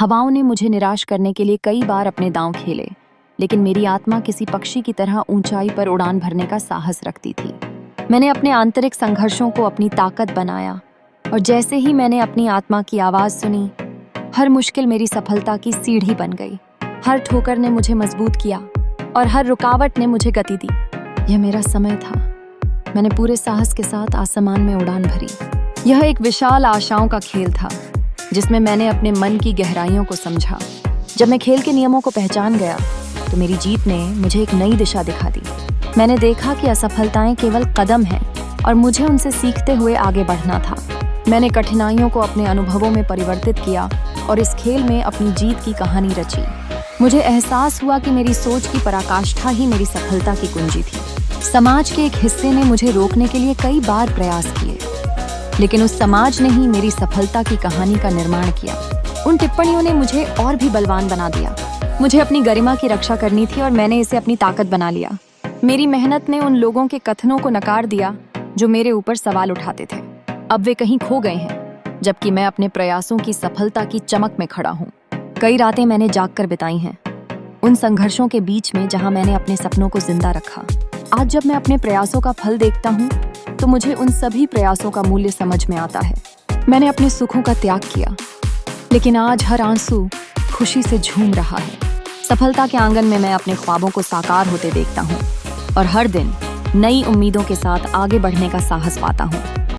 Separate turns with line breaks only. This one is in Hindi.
हवाओं ने मुझे निराश करने के लिए कई बार अपने दांव खेले, लेकिन मेरी आत्मा किसी पक्षी की तरह ऊंचाई पर उड़ान भरने का साहस रखती थी। मैंने अपने आंतरिक संघर्षों को अपनी ताकत बनाया, और जैसे ही मैंने अपनी आत्मा की आवाज सुनी, हर मुश्किल मेरी सफलता की सीढ़ी बन गई। हर ठोकर ने मुझे मजबूत किया और हर रुकावट ने मुझे गति दी। यह मेरा समय था। मैंने पूरे साहस के साथ आसमान में उड़ान भरी। यह एक विशाल आशाओं का खेल था, जिसमें मैंने अपने मन की गहराइयों को समझा। जब मैं खेल के नियमों को पहचान गया, तो मेरी जीत ने मुझे एक नई दिशा दिखा दी। मैंने देखा कि असफलताएं केवल कदम हैं और मुझे उनसे सीखते हुए आगे बढ़ना था। मैंने कठिनाइयों को अपने अनुभवों में परिवर्तित किया और इस खेल में अपनी जीत की कहानी रची। मुझे एहसास हुआ कि मेरी सोच की पराकाष्ठा ही मेरी सफलता की कुंजी थी। समाज के एक हिस्से ने मुझे रोकने के लिए कई बार प्रयास किए, लेकिन उस समाज ने ही मेरी सफलता की कहानी का निर्माण किया। उन टिप्पणियों ने मुझे और भी बलवान बना दिया। मुझे अपनी गरिमा की रक्षा करनी थी और मैंने इसे अपनी ताकत बना लिया। मेरी मेहनत ने उन लोगों के कथनों को नकार दिया जो मेरे ऊपर सवाल उठाते थे। अब वे कहीं खो गए हैं, जबकि मैं अपने प्रयासों की सफलता की चमक में खड़ा हूँ। कई रातें मैंने जागकर बिताई हैं, उन संघर्षों के बीच में जहाँ मैंने अपने सपनों को जिंदा रखा। आज जब मैं अपने प्रयासों का फल देखता हूँ, तो मुझे उन सभी प्रयासों का मूल्य समझ में आता है। मैंने अपने सुखों का त्याग किया, लेकिन आज हर आंसू खुशी से झूम रहा है। सफलता के आंगन में मैं अपने ख्वाबों को साकार होते देखता हूँ और हर दिन नई उम्मीदों के साथ आगे बढ़ने का साहस पाता हूँ।